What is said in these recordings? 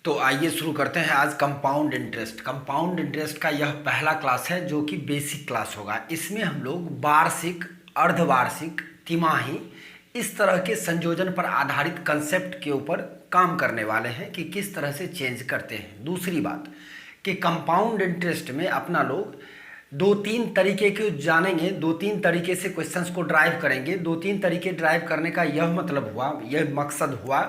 तो आइए शुरू करते हैं आज कंपाउंड इंटरेस्ट। कंपाउंड इंटरेस्ट का यह पहला क्लास है जो कि बेसिक क्लास होगा। इसमें हम लोग वार्षिक, अर्धवार्षिक, तिमाही इस तरह के संयोजन पर आधारित कंसेप्ट के ऊपर काम करने वाले हैं कि किस तरह से चेंज करते हैं। दूसरी बात कि कंपाउंड इंटरेस्ट में अपना लोग दो तीन तरीके के जानेंगे, दो तीन तरीके से क्वेश्चंस को ड्राइव करेंगे। दो तीन तरीके ड्राइव करने का यह मतलब हुआ, यह मकसद हुआ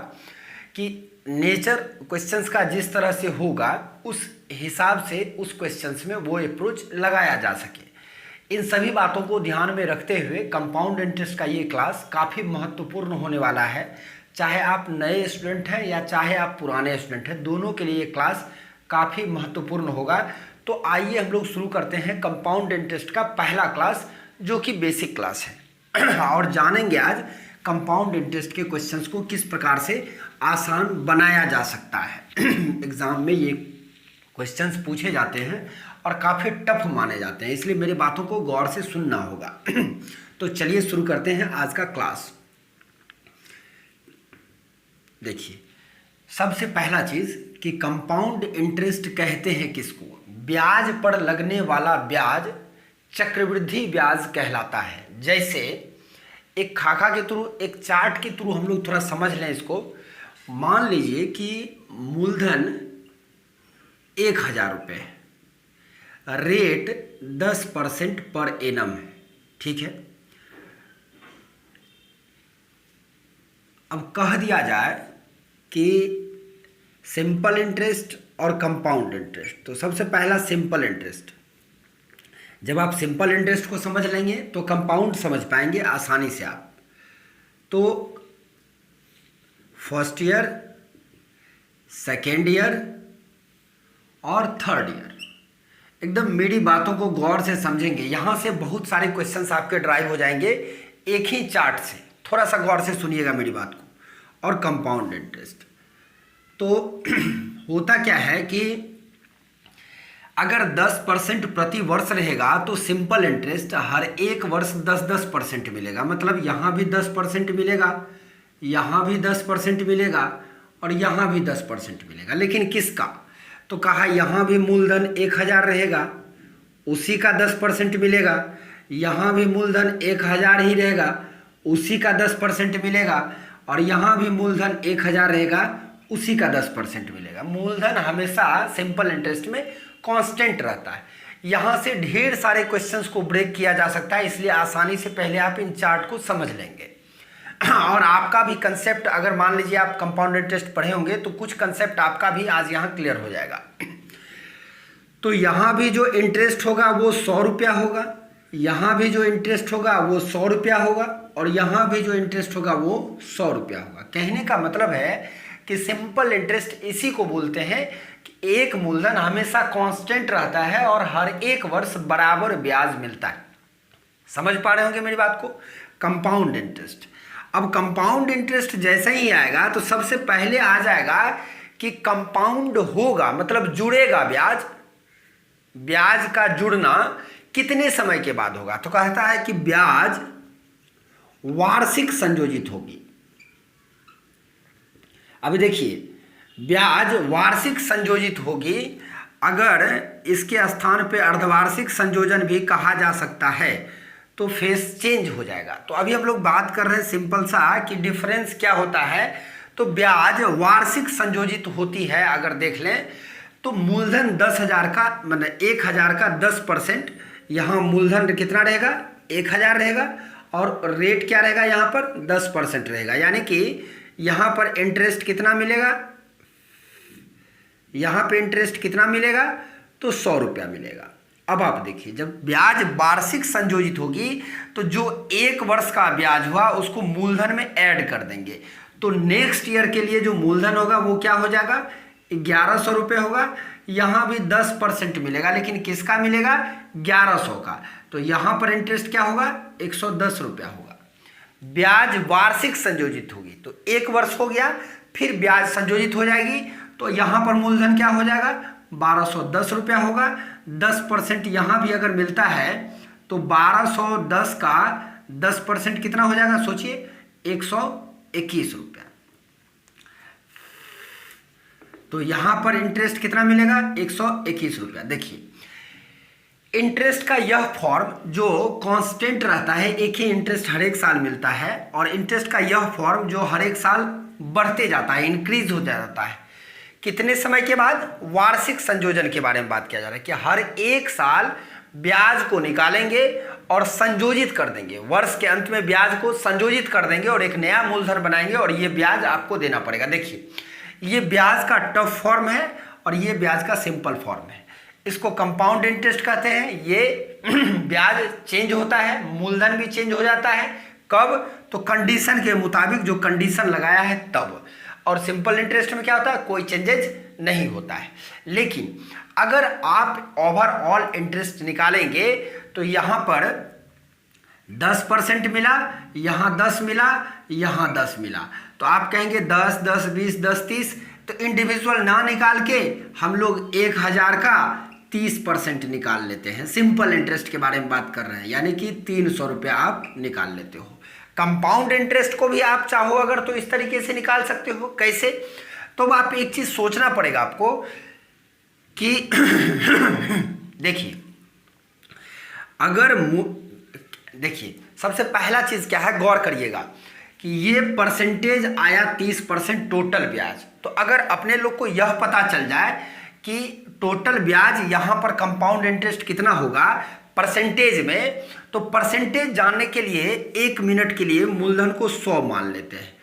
कि नेचर क्वेश्चंस का जिस तरह से होगा उस हिसाब से उस क्वेश्चंस में वो अप्रोच लगाया जा सके। इन सभी बातों को ध्यान में रखते हुए कंपाउंड इंटरेस्ट का ये क्लास काफ़ी महत्वपूर्ण होने वाला है। चाहे आप नए स्टूडेंट हैं या चाहे आप पुराने स्टूडेंट हैं, दोनों के लिए ये क्लास काफ़ी महत्वपूर्ण होगा। तो आइए हम लोग शुरू करते हैं कंपाउंड इंटरेस्ट का पहला क्लास जो कि बेसिक क्लास है और जानेंगे आज कंपाउंड इंटरेस्ट के क्वेश्चंस को किस प्रकार से आसान बनाया जा सकता है। एग्जाम में ये क्वेश्चंस पूछे जाते हैं और काफ़ी टफ माने जाते हैं, इसलिए मेरी बातों को गौर से सुनना होगा। तो चलिए शुरू करते हैं आज का क्लास। देखिए, सबसे पहला चीज़ कि कंपाउंड इंटरेस्ट कहते हैं किसको? ब्याज पर लगने वाला ब्याज चक्रवृद्धि ब्याज कहलाता है। जैसे एक खाका के थ्रू, एक चार्ट के थ्रू हम लोग थोड़ा समझ लें इसको। मान लीजिए कि मूलधन 1000 रुपये, रेट 10% पर एनम है, ठीक है। अब कह दिया जाए कि सिंपल इंटरेस्ट और कंपाउंड इंटरेस्ट। तो सबसे पहला सिंपल इंटरेस्ट। जब आप सिंपल इंटरेस्ट को समझ लेंगे तो कंपाउंड समझ पाएंगे आसानी से आप। तो फर्स्ट ईयर, सेकेंड ईयर और थर्ड ईयर एकदम मेरी बातों को गौर से समझेंगे। यहाँ से बहुत सारे क्वेश्चंस आपके ड्राइव हो जाएंगे एक ही चार्ट से। थोड़ा सा गौर से सुनिएगा मेरी बात को। और कंपाउंड इंटरेस्ट तो होता क्या है कि अगर 10% प्रति वर्ष रहेगा तो सिंपल इंटरेस्ट हर एक वर्ष 10% मिलेगा। मतलब यहाँ भी 10% मिलेगा, यहाँ भी 10% मिलेगा और यहाँ भी 10% मिलेगा। लेकिन किसका? तो कहा यहाँ भी मूलधन 1000 रहेगा, उसी का 10% मिलेगा। यहाँ भी मूलधन 1000 ही रहेगा, उसी का 10% मिलेगा। और यहाँ भी मूलधन 1000 रहेगा, उसी का 10% मिलेगा। मूलधन हमेशा सिंपल इंटरेस्ट में कांस्टेंट रहता है। यहाँ से ढेर सारे क्वेश्चंस को ब्रेक किया जा सकता है, इसलिए आसानी से पहले आप इन चार्ट को समझ लेंगे। और आपका भी कंसेप्ट, अगर मान लीजिए आप कंपाउंड इंटरेस्ट पढ़े होंगे तो कुछ कंसेप्ट आपका भी आज यहाँ क्लियर हो जाएगा। तो यहाँ भी जो इंटरेस्ट होगा वो 100 रुपया होगा, यहाँ भी जो इंटरेस्ट होगा वो 100 रुपया होगा और यहाँ भी जो इंटरेस्ट होगा वो 100 रुपया होगा। कहने का मतलब है कि सिंपल इंटरेस्ट इसी को बोलते हैं कि एक मूलधन हमेशा कांस्टेंट रहता है और हर एक वर्ष बराबर ब्याज मिलता है। समझ पा रहे होंगे मेरी बात को? Compound interest. अब कंपाउंड इंटरेस्ट जैसे ही आएगा तो सबसे पहले आ जाएगा कि कंपाउंड होगा, मतलब जुड़ेगा ब्याज। ब्याज का जुड़ना कितने समय के बाद होगा? तो कहता है कि ब्याज वार्षिक संयोजित होगी। अभी देखिए, ब्याज वार्षिक संयोजित होगी। अगर इसके स्थान पे अर्धवार्षिक संयोजन भी कहा जा सकता है तो फेस चेंज हो जाएगा। तो अभी हम लोग बात कर रहे हैं सिंपल सा कि डिफरेंस क्या होता है। तो ब्याज वार्षिक संयोजित होती है। अगर देख लें तो मूलधन 10,000 का, मतलब 1000 का 10%, यहाँ मूलधन कितना रहेगा? 1000 रहेगा और रेट क्या रहेगा? यहाँ पर 10% रहेगा। यानी कि यहाँ पर इंटरेस्ट कितना मिलेगा? यहाँ पे इंटरेस्ट कितना मिलेगा? तो 100 रुपया मिलेगा। अब आप देखिए, जब ब्याज वार्षिक संयोजित होगी तो जो एक वर्ष का ब्याज हुआ उसको मूलधन में ऐड कर देंगे। तो नेक्स्ट ईयर के लिए जो मूलधन होगा वो क्या हो जाएगा? 1100 रुपये होगा। यहाँ भी 10% मिलेगा, लेकिन किसका मिलेगा? 1100 का। तो यहाँ पर इंटरेस्ट क्या होगा? 110 रुपया होगा। ब्याज वार्षिक संयोजित होगी तो एक वर्ष हो गया, फिर ब्याज संयोजित हो जाएगी तो यहाँ पर मूलधन क्या हो जाएगा? 1210 रुपया होगा। 10% यहाँ भी अगर मिलता है तो 1210 का 10% कितना हो जाएगा? सोचिए, 121 रुपया। तो यहाँ पर इंटरेस्ट कितना मिलेगा, 121 रुपया। देखिए इंटरेस्ट का यह फॉर्म जो कांस्टेंट रहता है, एक ही इंटरेस्ट हर एक साल मिलता है, और इंटरेस्ट का यह फॉर्म जो हर एक साल बढ़ते जाता है, इंक्रीज हो जाता है। कितने समय के बाद, वार्षिक संयोजन के बारे में बात किया जा रहा है कि हर एक साल ब्याज को निकालेंगे और संयोजित कर देंगे, वर्ष के अंत में ब्याज को संयोजित कर देंगे और एक नया मूलधन बनाएंगे और ये ब्याज आपको देना पड़ेगा। देखिए ये ब्याज का टफ फॉर्म है और ये ब्याज का सिंपल फॉर्म है। इसको कंपाउंड इंटरेस्ट कहते हैं। ये ब्याज चेंज होता है, मूलधन भी चेंज हो जाता है। कब, तो कंडीशन के मुताबिक, जो कंडीशन लगाया है तब। और सिंपल इंटरेस्ट में क्या होता है, कोई चेंजेज नहीं होता है। लेकिन अगर आप ओवरऑल इंटरेस्ट निकालेंगे तो यहाँ पर 10% मिला, यहाँ 10 मिला, यहाँ 10 मिला, तो आप कहेंगे 10, 10, 20, 10, 30। तो इंडिविजुअल ना निकाल के हम लोग 1000 का 30% निकाल लेते हैं। सिंपल इंटरेस्ट के बारे में बात कर रहे हैं, यानी कि 300 रुपया आप निकाल लेते हो। कंपाउंड इंटरेस्ट को भी आप चाहो अगर तो इस तरीके से निकाल सकते हो। कैसे, तो आप एक चीज सोचना पड़ेगा आपको कि देखिए अगर देखिए सबसे पहला चीज क्या है, गौर करिएगा कि ये परसेंटेज आया 30% टोटल ब्याज। तो अगर अपने लोग को यह पता चल जाए कि टोटल ब्याज यहाँ पर कंपाउंड इंटरेस्ट कितना होगा परसेंटेज में, तो परसेंटेज जानने के लिए 1 मिनट के लिए मूलधन को 100 मान लेते हैं।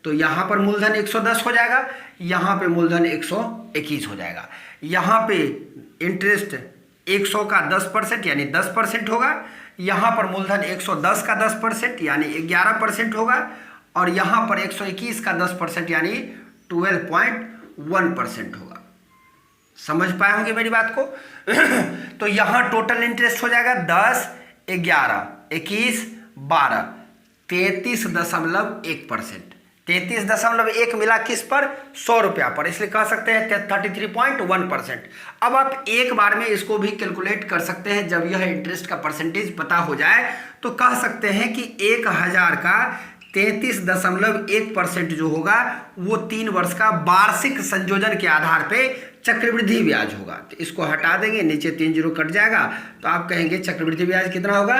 तो यहाँ पर मूलधन 110 हो जाएगा, यहाँ पे मूलधन 121 हो जाएगा। यहाँ पे इंटरेस्ट 100 का 10% यानी 10% होगा, यहाँ पर मूलधन 110 का 10% यानी 11% होगा, और यहाँ पर 121 का 10% यानी 12.1% होगा। समझ पाए होंगे मेरी बात को। तो यहाँ टोटल इंटरेस्ट हो जाएगा 10, 11, 21, 12, 33.1%। 33.1 मिला किस पर, 100 रुपया पर, इसलिए कह सकते हैं 33.1%। अब आप एक बार में इसको भी कैलकुलेट कर सकते हैं। जब यह इंटरेस्ट का परसेंटेज पता हो जाए तो कह सकते हैं कि 1000 का 33.1% जो होगा वो 3 वर्ष का वार्षिक संयोजन के आधार पे चक्रवृद्धि ब्याज होगा। तो इसको हटा देंगे, नीचे 3 जीरो कट जाएगा, तो आप कहेंगे चक्रवृद्धि ब्याज कितना होगा,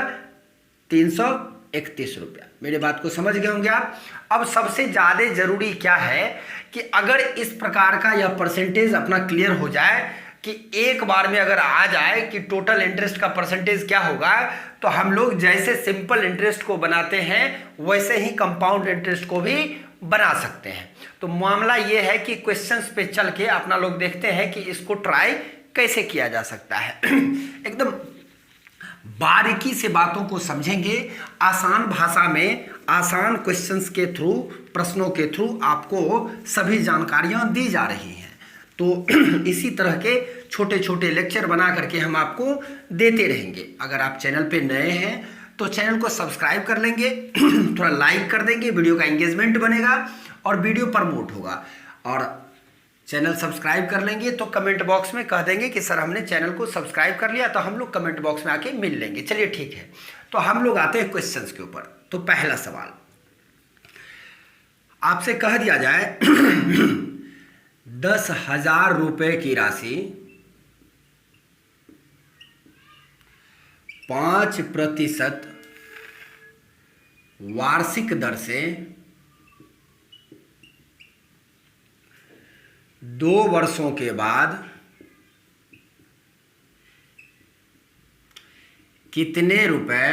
331 रुपया। मेरी बात को समझ गए होंगे आप। अब सबसे ज़्यादा जरूरी क्या है कि अगर इस प्रकार का यह परसेंटेज अपना क्लियर हो जाए कि एक बार में अगर आ जाए कि टोटल इंटरेस्ट का परसेंटेज क्या होगा, तो हम लोग जैसे सिंपल इंटरेस्ट को बनाते हैं वैसे ही कंपाउंड इंटरेस्ट को भी बना सकते हैं। तो मामला ये है कि क्वेश्चंस पे चल के अपना लोग देखते हैं कि इसको ट्राई कैसे किया जा सकता है। एकदम बारीकी से बातों को समझेंगे, आसान भाषा में आसान क्वेश्चंस के थ्रू, प्रश्नों के थ्रू आपको सभी जानकारियां दी जा रही हैं। तो इसी तरह के छोटे छोटे लेक्चर बना करके हम आपको देते रहेंगे। अगर आप चैनल पे नए हैं तो चैनल को सब्सक्राइब कर लेंगे, थोड़ा लाइक कर देंगे, वीडियो का एंगेजमेंट बनेगा और वीडियो प्रमोट होगा। और चैनल सब्सक्राइब कर लेंगे तो कमेंट बॉक्स में कह देंगे कि सर हमने चैनल को सब्सक्राइब कर लिया, तो हम लोग कमेंट बॉक्स में आके मिल लेंगे। चलिए ठीक है, तो हम लोग आते हैं क्वेश्चंस के ऊपर। तो पहला सवाल आपसे कह दिया जाए 10,000 रुपए की राशि 5% वार्षिक दर से 2 वर्षों के बाद कितने रुपए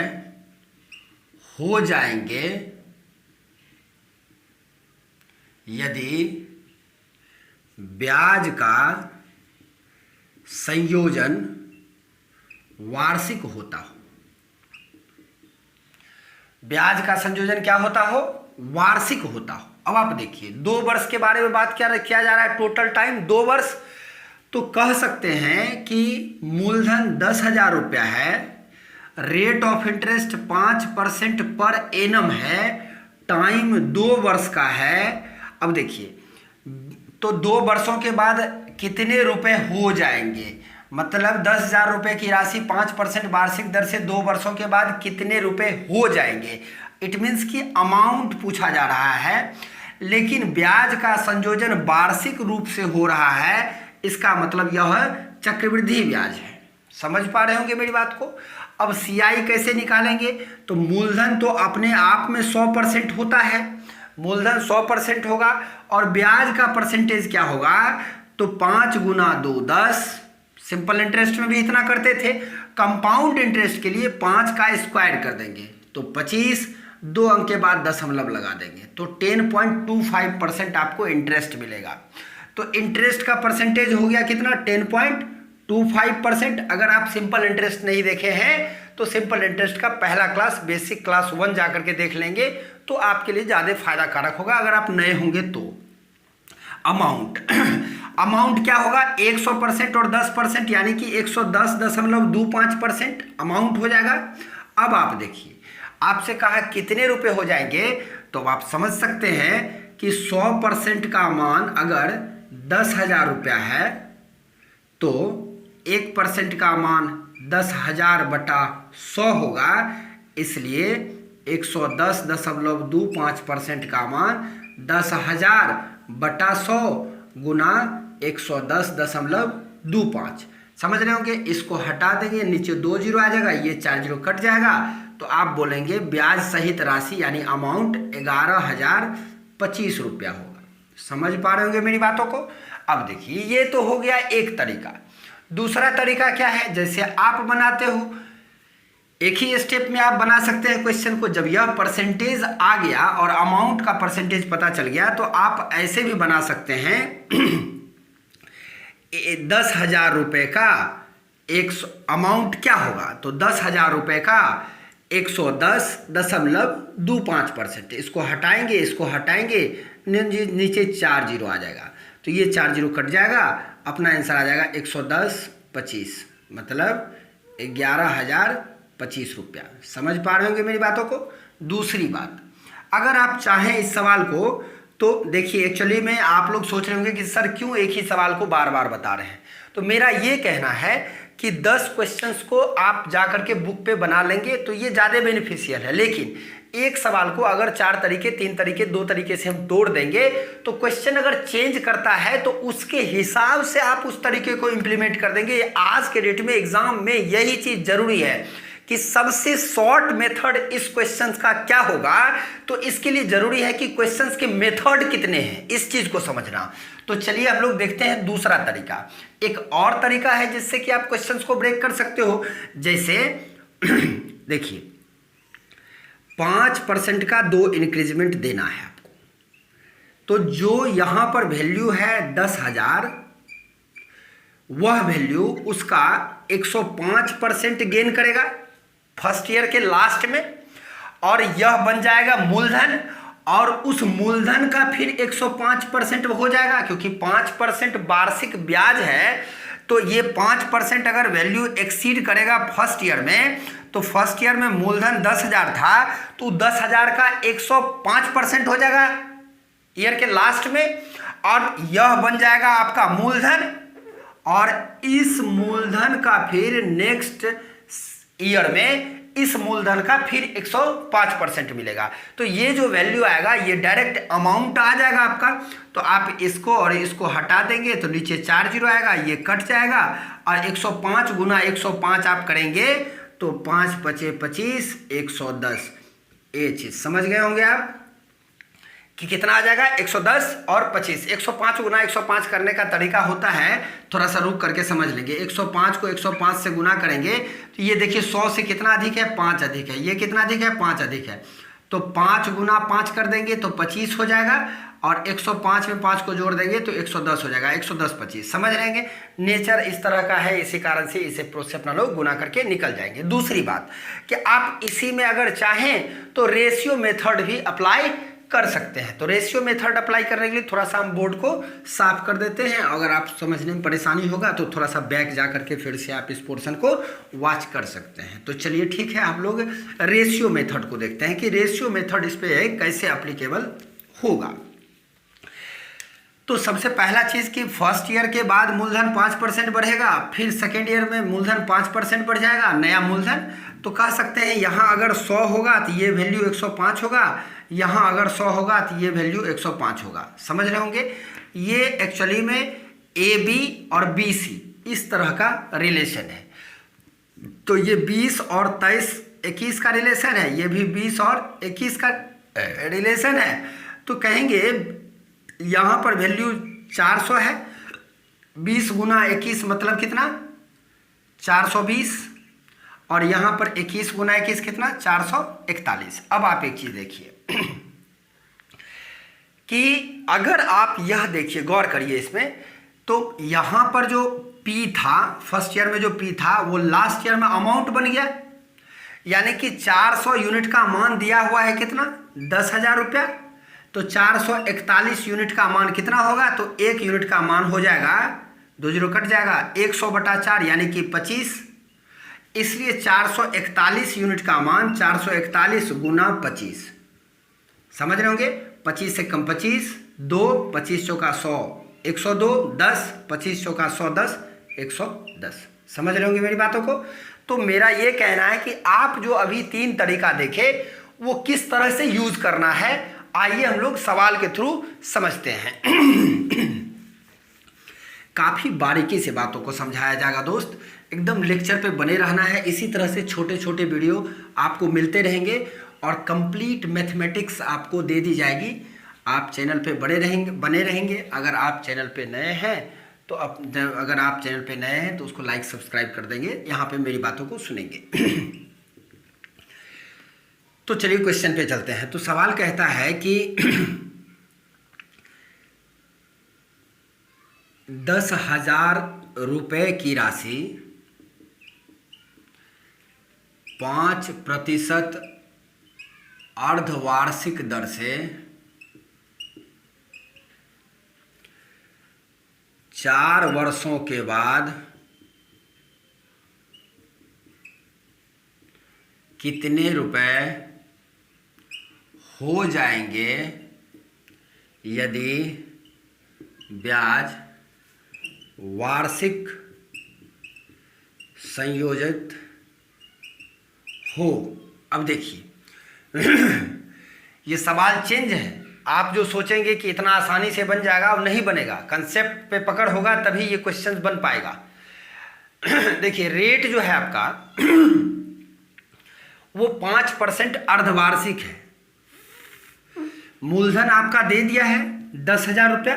हो जाएंगे यदि ब्याज का संयोजन वार्षिक होता हो। ब्याज का संयोजन क्या होता हो, वार्षिक होता हो। अब आप देखिए 2 वर्ष के बारे में बात किया जा रहा है, टोटल टाइम 2 वर्ष। तो कह सकते हैं कि मूलधन 10,000 रुपया है, rate of interest 5% per annum है, टाइम 2 वर्ष का है। अब देखिए तो 2 वर्षों के बाद कितने रुपए हो जाएंगे, मतलब 10,000 रुपए की राशि 5% वार्षिक दर से 2 वर्षों के बाद कितने रुपए हो जाएंगे। इट मीन्स कि अमाउंट पूछा जा रहा है, लेकिन ब्याज का संयोजन वार्षिक रूप से हो रहा है, इसका मतलब यह चक्रवृद्धि ब्याज है। समझ पा रहे होंगे मेरी बात को। अब सीआई कैसे निकालेंगे? तो मूलधन तो अपने आप में 100% होता है, मूलधन 100% होगा और ब्याज का परसेंटेज क्या होगा? तो 5 गुना 2 10। सिंपल इंटरेस्ट में भी इतना करते थे, कंपाउंड इंटरेस्ट के लिए 5 का स्क्वायर कर देंगे तो 25, 2 अंक के बाद दशमलव लगा देंगे तो 10.25% आपको इंटरेस्ट मिलेगा। तो इंटरेस्ट का परसेंटेज हो गया कितना? 10.25%। अगर आप सिंपल इंटरेस्ट नहीं देखे हैं तो सिंपल इंटरेस्ट का पहला क्लास बेसिक क्लास 1 जा करके देख लेंगे तो आपके लिए ज़्यादा फायदा कारक होगा अगर आप नए होंगे तो। अमाउंट अमाउंट क्या होगा? 100% और 10% यानी कि 110.25% अमाउंट हो जाएगा। अब आप देखिए, आपसे कहा कितने रुपए हो जाएंगे, तो आप समझ सकते हैं कि 100% का मान अगर 10,000 रुपया है तो 1% का मान 10,000 बटा 100 होगा, इसलिए 110.25% का मान 10,000 बटा 100 गुना 110.25। समझ रहे होंगे? इसको हटा देंगे, नीचे 2 जीरो आ जाएगा, ये 4 जीरो कट जाएगा तो आप बोलेंगे ब्याज सहित राशि यानी अमाउंट 11,025 रुपया होगा। समझ पा रहे होंगे मेरी बातों को। अब देखिए, ये तो हो गया एक तरीका। दूसरा तरीका क्या है? जैसे आप बनाते हो, एक ही स्टेप में आप बना सकते हैं क्वेश्चन को। जब यह परसेंटेज आ गया और अमाउंट का परसेंटेज पता चल गया तो आप ऐसे भी बना सकते हैं 10,000 रुपये का अमाउंट क्या होगा? तो 10,000 रुपये का 110.25%। इसको हटाएंगे, इसको हटाएंगे, नीचे 4 जीरो आ जाएगा तो ये 4 जीरो कट जाएगा, अपना आंसर आ जाएगा 110.25 मतलब 11,025 रुपया। समझ पा रहे होंगे मेरी बातों को। दूसरी बात, अगर आप चाहें इस सवाल को तो देखिए, एक्चुअली में आप लोग सोच रहे होंगे कि सर क्यों एक ही सवाल को बार बार बता रहे हैं। तो मेरा ये कहना है कि 10 क्वेश्चंस को आप जा करके बुक पे बना लेंगे तो ये ज़्यादा बेनिफिशियल है, लेकिन एक सवाल को अगर 4 तरीके, 3 तरीके, 2 तरीके से हम तोड़ देंगे तो क्वेश्चन अगर चेंज करता है तो उसके हिसाब से आप उस तरीके को इंप्लीमेंट कर देंगे। आज के डेट में एग्जाम में यही चीज़ जरूरी है कि सबसे शॉर्ट मेथड इस क्वेश्चंस का क्या होगा। तो इसके लिए जरूरी है कि क्वेश्चंस के मेथड कितने हैं, इस चीज को समझना। तो चलिए हम लोग देखते हैं दूसरा तरीका। एक और तरीका है जिससे कि आप क्वेश्चंस को ब्रेक कर सकते हो। जैसे देखिए, 5% का 2 इंक्रीजमेंट देना है आपको, तो जो यहां पर वैल्यू है 10,000, वह वैल्यू उसका 105% गेन करेगा फर्स्ट ईयर के लास्ट में, और यह बन जाएगा मूलधन, और उस मूलधन का फिर 105% हो जाएगा, क्योंकि 5% वार्षिक ब्याज है। तो ये 5% अगर वैल्यू एक्सीड करेगा फर्स्ट ईयर में, तो फर्स्ट ईयर में मूलधन 10,000 था तो 10,000 का 105% हो जाएगा ईयर के लास्ट में, और यह बन जाएगा आपका मूलधन, और इस मूलधन का फिर नेक्स्ट ईयर में इस मूलधन का फिर 105% मिलेगा। तो ये जो वैल्यू आएगा ये डायरेक्ट अमाउंट आ जाएगा आपका। तो आप इसको और इसको हटा देंगे तो नीचे 4 जीरो आएगा, ये कट जाएगा, और 105 गुना 105 आप करेंगे तो 5 पचे 25, 110। ये चीज समझ गए होंगे आप कि कितना आ जाएगा? 110 और 25। 105 गुना 105 करने का तरीका होता है, थोड़ा सा रुक करके समझ लेंगे। 105 को 105 से गुना करेंगे तो ये देखिए 100 से कितना अधिक है? 5 अधिक है। ये कितना अधिक है? 5 अधिक है। तो 5 गुना 5 कर देंगे तो 25 हो जाएगा, और 105 में 5 को जोड़ देंगे तो 110 हो जाएगा। 110 25 समझ रहेंगे। नेचर इस तरह का है, इसी कारण से इसे प्रोसेस अपना लोग गुना करके निकल जाएंगे। दूसरी बात कि आप इसी में अगर चाहें तो रेशियो मेथड भी अप्लाई कर सकते हैं। तो रेशियो मेथड अप्लाई करने के लिए थोड़ा सा हम बोर्ड को साफ कर देते हैं। अगर आप समझने में परेशानी होगा तो थोड़ा सा बैक जा करके फिर से आप इस पोर्शन को वॉच कर सकते हैं। तो चलिए ठीक है, हम लोग रेशियो मेथड को देखते हैं कि रेशियो मेथड इस पे कैसे एप्लीकेबल होगा। तो सबसे पहला चीज़ कि फर्स्ट ईयर के बाद मूलधन 5% बढ़ेगा, फिर सेकेंड ईयर में मूलधन 5% बढ़ जाएगा, नया मूलधन। तो कह सकते हैं यहाँ अगर 100 होगा तो ये वैल्यू 105 होगा, यहाँ अगर 100 होगा तो ये वैल्यू 105 होगा। समझ रहे होंगे, ये एक्चुअली में ए बी और बी सी इस तरह का रिलेशन है। तो ये 20 और 23 21 का रिलेशन है, ये भी 20 और 21 का रिलेशन है। तो कहेंगे यहाँ पर वैल्यू 400 है, 20 गुना 21 मतलब कितना 420, और यहाँ पर 21 गुना 21 कितना 441। अब आप एक चीज़ देखिए कि अगर आप यह देखिए, गौर करिए इसमें, तो यहाँ पर जो P था फर्स्ट ईयर में, जो P था वो लास्ट ईयर में अमाउंट बन गया, यानी कि 400 यूनिट का मान दिया हुआ है कितना 10,000 रुपया। तो 441 यूनिट का मान कितना होगा, तो 1 यूनिट का मान हो जाएगा, 2 जीरो कट जाएगा, 100/4 यानी कि 25। इसलिए 441 यूनिट का मान 441 गुना 25, समझ रहे होंगे, 25 से कम 25, 2 25 चौका 100 102, 10 25 चौका 110 110। समझ रहे होंगे मेरी बातों को। तो मेरा ये कहना है कि आप जो अभी 3 तरीका देखे वो किस तरह से यूज करना है, आइए हम लोग सवाल के थ्रू समझते हैं। काफ़ी बारीकी से बातों को समझाया जाएगा दोस्त, एकदम लेक्चर पे बने रहना है। इसी तरह से छोटे छोटे वीडियो आपको मिलते रहेंगे और कंप्लीट मैथमेटिक्स आपको दे दी जाएगी। आप चैनल पे बने रहेंगे। अगर आप चैनल पे नए हैं तो अगर आप चैनल पे नए हैं तो उसको लाइक सब्सक्राइब कर देंगे, यहाँ पे मेरी बातों को सुनेंगे। तो चलिए क्वेश्चन पे चलते हैं। तो सवाल कहता है कि 10,000 रुपये की राशि 5% अर्धवार्षिक दर से 4 वर्षों के बाद कितने रुपए हो जाएंगे यदि ब्याज वार्षिक संयोजित हो। अब देखिए ये सवाल चेंज है। आप जो सोचेंगे कि इतना आसानी से बन जाएगा, अब नहीं बनेगा। कंसेप्ट पे पकड़ होगा तभी ये क्वेश्चन बन पाएगा। देखिए रेट जो है आपका वो 5% अर्धवार्षिक है। मूलधन आपका दे दिया है 10,000 रुपया,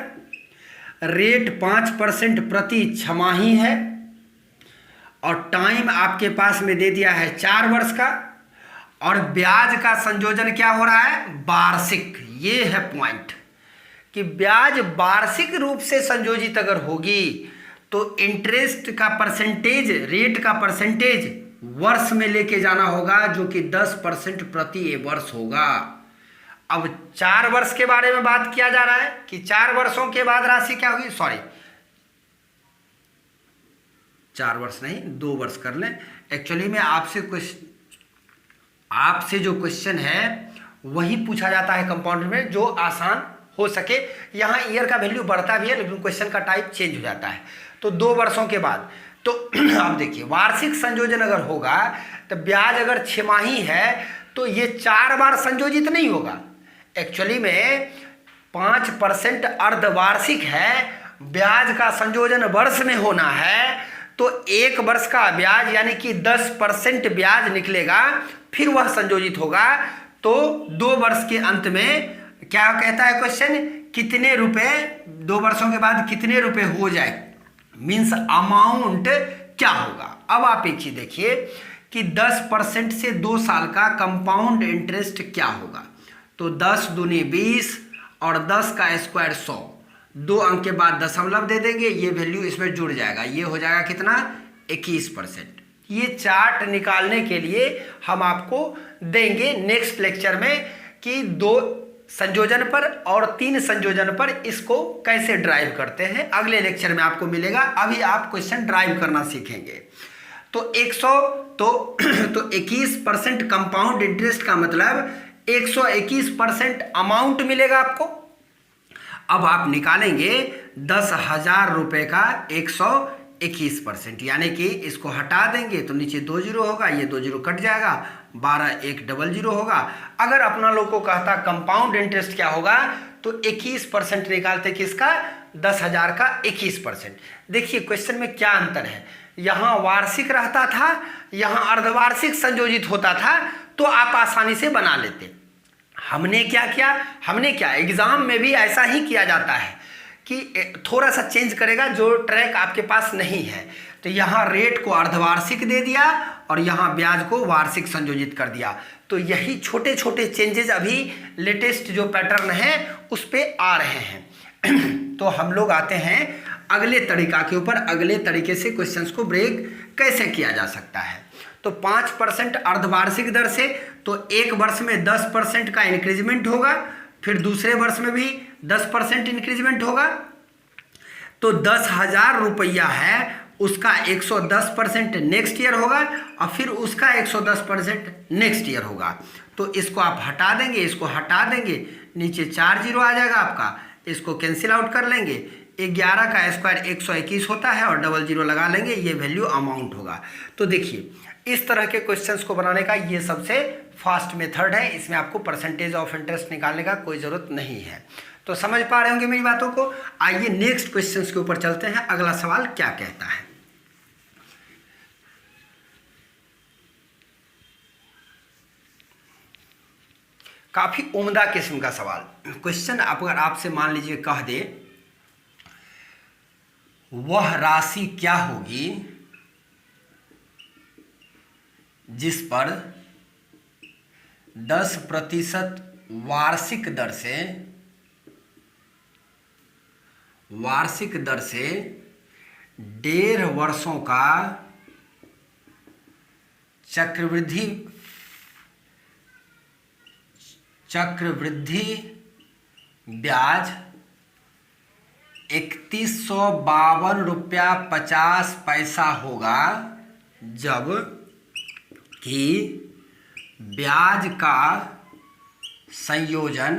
रेट 5% प्रति छमाही है, और टाइम आपके पास में दे दिया है 4 वर्ष का, और ब्याज का संयोजन क्या हो रहा है वार्षिक। ये है पॉइंट कि ब्याज वार्षिक रूप से संयोजित अगर होगी तो इंटरेस्ट का परसेंटेज, रेट का परसेंटेज वर्ष में लेके जाना होगा, जो कि 10% प्रति वर्ष होगा। अब 4 वर्ष के बारे में बात किया जा रहा है कि 4 वर्षों के बाद राशि क्या होगी, सॉरी 4 वर्ष नहीं 2 वर्ष कर लें। एक्चुअली में आपसे जो क्वेश्चन है वही पूछा जाता है कंपाउंड में, जो आसान हो सके। यहाँ ईयर का वैल्यू बढ़ता भी है लेकिन क्वेश्चन का टाइप चेंज हो जाता है। तो 2 वर्षों के बाद, तो आप देखिए वार्षिक संयोजन अगर होगा तो ब्याज अगर छमाही है तो ये 4 बार संयोजित नहीं होगा। एक्चुअली में 5% अर्धवार्षिक है, ब्याज का संयोजन वर्ष में होना है, तो 1 वर्ष का ब्याज यानी कि 10% ब्याज निकलेगा, फिर वह संयोजित होगा। तो 2 वर्ष के अंत में क्या कहता है क्वेश्चन, कितने रुपए 2 वर्षों के बाद कितने रुपए हो जाए, मीन्स अमाउंट क्या होगा। अब आप एक चीज देखिए कि 10% से 2 साल का कंपाउंड इंटरेस्ट क्या होगा। तो 10 दूनी 20 और 10 का स्क्वायर 100, 2 अंक के बाद दशमलव दे देंगे, ये वैल्यू इसमें जुड़ जाएगा, ये हो जाएगा कितना 21%। ये चार्ट निकालने के लिए हम आपको देंगे नेक्स्ट लेक्चर में कि 2 संयोजन पर और 3 संयोजन पर इसको कैसे ड्राइव करते हैं, अगले लेक्चर में आपको मिलेगा। अभी आप क्वेश्चन ड्राइव करना सीखेंगे। तो 100 तो 21% कंपाउंड इंटरेस्ट का मतलब 121% अमाउंट मिलेगा आपको। अब आप निकालेंगे 10,000 रुपये का 121%, यानी कि इसको हटा देंगे तो नीचे 2 जीरो होगा, ये 2 जीरो कट जाएगा, 12 1 00 होगा। अगर अपना लोग को कहता कंपाउंड इंटरेस्ट क्या होगा तो 21% निकालते किसका, 10,000 का 21%। देखिए क्वेश्चन में क्या अंतर है, यहाँ वार्षिक रहता था, यहाँ अर्धवार्षिक संयोजित होता था, तो आप आसानी से बना लेते। हमने क्या किया, एग्जाम में भी ऐसा ही किया जाता है कि थोड़ा सा चेंज करेगा, जो ट्रैक आपके पास नहीं है। तो यहाँ रेट को अर्धवार्षिक दे दिया और यहाँ ब्याज को वार्षिक संयोजित कर दिया। तो यही छोटे छोटे चेंजेस अभी लेटेस्ट जो पैटर्न है उस पर आ रहे हैं। तो हम लोग आते हैं अगले तरीका के ऊपर, अगले तरीके से क्वेश्चंस को ब्रेक कैसे किया जा सकता है। तो 5% अर्धवार्षिक दर से, तो एक वर्ष में 10% का इंक्रीजमेंट होगा, फिर दूसरे वर्ष में भी 10% इंक्रीजमेंट होगा। तो 10,000 रुपया है, उसका 110% नेक्स्ट ईयर होगा और फिर उसका 110% नेक्स्ट ईयर होगा। तो इसको आप हटा देंगे, इसको हटा देंगे, नीचे 4 जीरो आ जाएगा आपका, इसको कैंसिल आउट कर लेंगे। 11 का स्क्वायर 121 होता है और 00 लगा लेंगे, ये वैल्यू अमाउंट होगा। तो देखिए इस तरह के क्वेश्चंस को बनाने का ये सबसे फास्ट मेथड है, इसमें आपको परसेंटेज ऑफ इंटरेस्ट निकालने का कोई ज़रूरत नहीं है। तो समझ पा रहे होंगे मेरी बातों को। आइए नेक्स्ट क्वेश्चंस के ऊपर चलते हैं, अगला सवाल क्या कहता है। काफी उम्दा किस्म का सवाल क्वेश्चन। अगर आपसे मान लीजिए कह दे वह राशि क्या होगी जिस पर 10% वार्षिक दर से 1.5 वर्षों का चक्रवृद्धि ब्याज 3152 रुपया 50 पैसा होगा, जब कि ब्याज का संयोजन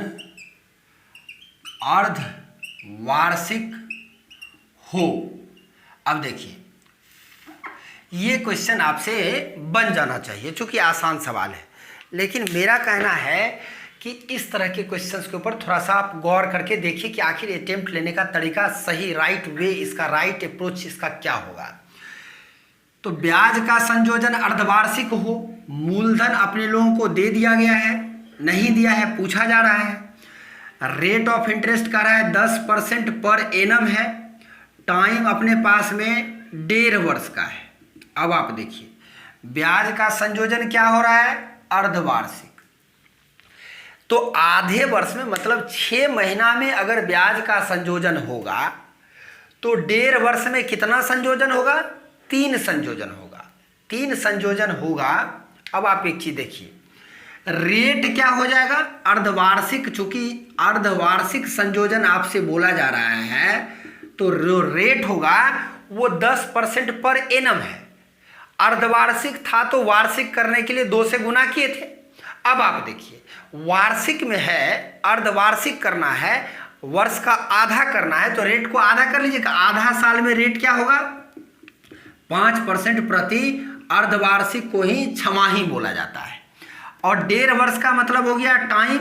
अर्धवार्षिक हो। अब देखिए ये क्वेश्चन आपसे बन जाना चाहिए क्योंकि आसान सवाल है, लेकिन मेरा कहना है कि इस तरह के क्वेश्चंस के ऊपर थोड़ा सा आप गौर करके देखिए कि आखिर अटेम्प्ट लेने का तरीका सही, राइट वे, इसका राइट अप्रोच इसका क्या होगा। तो ब्याज का संयोजन अर्धवार्षिक हो, मूलधन अपने लोगों को दे दिया गया है, नहीं दिया है पूछा जा रहा है, रेट ऑफ इंटरेस्ट का रहा है 10% पर एनम है, टाइम अपने पास में 1.5 वर्ष का है। अब आप देखिए ब्याज का संयोजन क्या हो रहा है, अर्धवार्षिक। तो आधे वर्ष में मतलब 6 महीना में अगर ब्याज का संयोजन होगा तो 1.5 वर्ष में कितना संयोजन होगा, 3 संयोजन होगा, 3 संयोजन होगा। अब आप एक चीज देखिए, रेट क्या हो जाएगा, अर्धवार्षिक, चूंकि अर्धवार्षिक संयोजन आपसे बोला जा रहा है तो जो रेट होगा वो 10% पर एनम है। अर्धवार्षिक था तो वार्षिक करने के लिए 2 से गुना किए थे। अब आप देखिए वार्षिक में है, अर्धवार्षिक करना है, वर्ष का आधा करना है, तो रेट को आधा कर लीजिएगा। आधा साल में रेट क्या होगा, 5% प्रति अर्धवार्षिक को ही छमाही बोला जाता है। और 1.5 वर्ष का मतलब हो गया टाइम,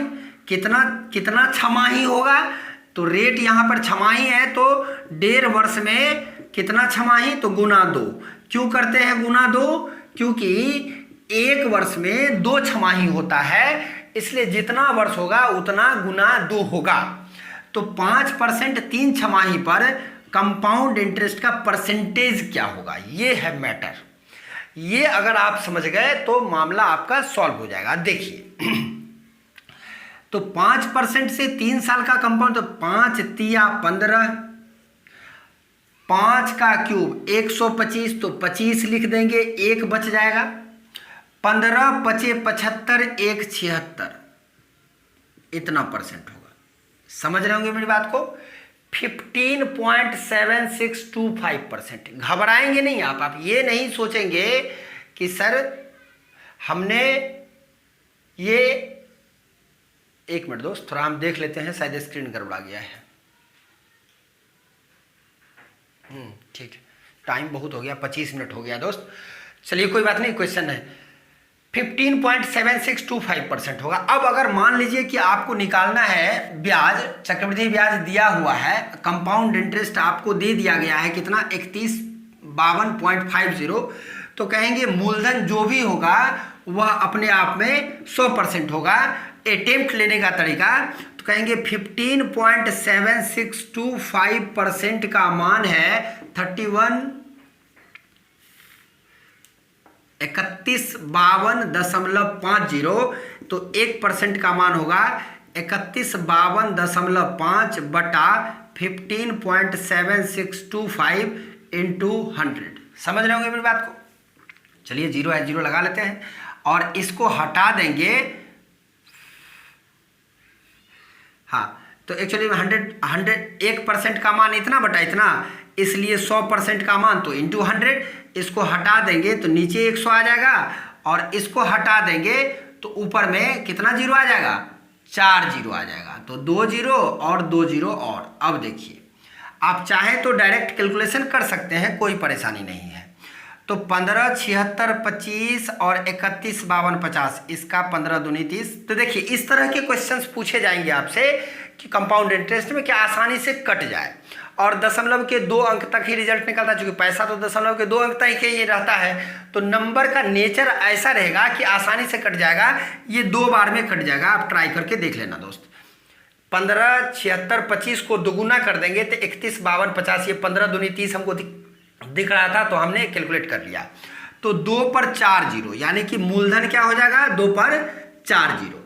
कितना छमाही होगा, तो रेट यहाँ पर छमाही है तो 1.5 वर्ष में कितना छमाही, तो गुना 2। क्यों करते हैं गुना 2, क्योंकि एक वर्ष में 2 छमाही होता है, इसलिए जितना वर्ष होगा उतना गुना 2 होगा। तो 5% 3 छमाही पर कंपाउंड इंटरेस्ट का परसेंटेज क्या होगा, ये है मैटर। ये अगर आप समझ गए तो मामला आपका सॉल्व हो जाएगा। देखिए तो 5% से 3 साल का कंपाउंड, तो 5 तिया 15, 5 का क्यूब 125, तो 25 लिख देंगे, 1 बच जाएगा, 15 पचे 75, 1 76, इतना परसेंट होगा। समझ रहे होंगे मेरी बात को। 15.7625%। घबराएंगे नहीं आप ये नहीं सोचेंगे कि सर हमने ये, एक मिनट दोस्त थोड़ा हम देख लेते हैं, शायद स्क्रीन गड़बड़ा गया है। ठीक है, टाइम बहुत हो गया, 25 मिनट हो गया दोस्त। चलिए कोई बात नहीं, क्वेश्चन है 15.7625% होगा। अब अगर मान लीजिए कि आपको निकालना है ब्याज, चक्रवृद्धि ब्याज दिया हुआ है, कंपाउंड इंटरेस्ट आपको दे दिया गया है कितना 3152.50, तो कहेंगे मूलधन जो भी होगा वह अपने आप में 100% होगा। अटेम्प्ट लेने का तरीका तो कहेंगे 15.7625% का मान है 3152.50, तो 1% का मान होगा 3152.5 बटा 15.7625 इंटू 100। समझ रहे होंगे मेरी बात को। चलिए जीरो है, जीरो लगा लेते हैं और इसको हटा देंगे। हाँ, तो एक्चुअली 1% का मान इतना बटा इतना, इसलिए 100% का मान तो इंटू 100। इसको हटा देंगे तो नीचे 100 आ जाएगा और इसको हटा देंगे तो ऊपर में कितना जीरो आ जाएगा, 4 जीरो आ जाएगा। तो 2 जीरो और 2 जीरो और। अब देखिए, आप चाहें तो डायरेक्ट कैलकुलेशन कर सकते हैं, कोई परेशानी नहीं है। तो 15 76 25 और 31 52 50, इसका 15 दूनी 30। तो देखिए इस तरह के क्वेश्चंस पूछे जाएंगे आपसे कि कंपाउंड इंटरेस्ट में क्या आसानी से कट जाए, और दशमलव के 2 अंक तक ही रिजल्ट निकलता है, चूंकि पैसा तो दशमलव के 2 अंक तक ही रहता है। तो नंबर का नेचर ऐसा रहेगा कि आसानी से कट जाएगा, ये 2 बार में कट जाएगा। आप ट्राई करके देख लेना दोस्त। 15 76 25 को दोगुना कर देंगे तो 31 52 50, ये 15 दूनी 30 हमको दिख रहा था तो हमने कैलकुलेट कर लिया। तो 2 पर 4 जीरो, यानी कि मूलधन क्या हो जाएगा, 2 पर 4 जीरो,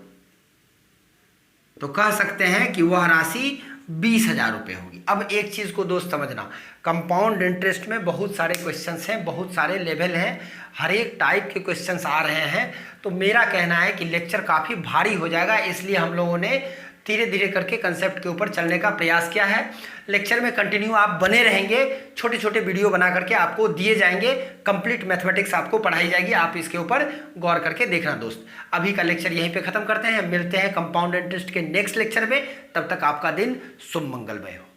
तो कह सकते हैं कि वह राशि 20,000 रुपये होगी। अब एक चीज़ को दोस्त समझना, कंपाउंड इंटरेस्ट में बहुत सारे क्वेश्चंस हैं, बहुत सारे लेवल हैं, हर एक टाइप के क्वेश्चंस आ रहे हैं। तो मेरा कहना है कि लेक्चर काफ़ी भारी हो जाएगा, इसलिए हम लोगों ने धीरे धीरे करके कंसेप्ट के ऊपर चलने का प्रयास किया है। लेक्चर में कंटिन्यू आप बने रहेंगे, छोटे छोटे वीडियो बना करके आपको दिए जाएंगे, कंप्लीट मैथमेटिक्स आपको पढ़ाई जाएगी, आप इसके ऊपर गौर करके देखना दोस्त। अभी का लेक्चर यहीं पे खत्म करते हैं, मिलते हैं कंपाउंड इंटरेस्ट के नेक्स्ट लेक्चर में। तब तक आपका दिन शुभ मंगलमय हो।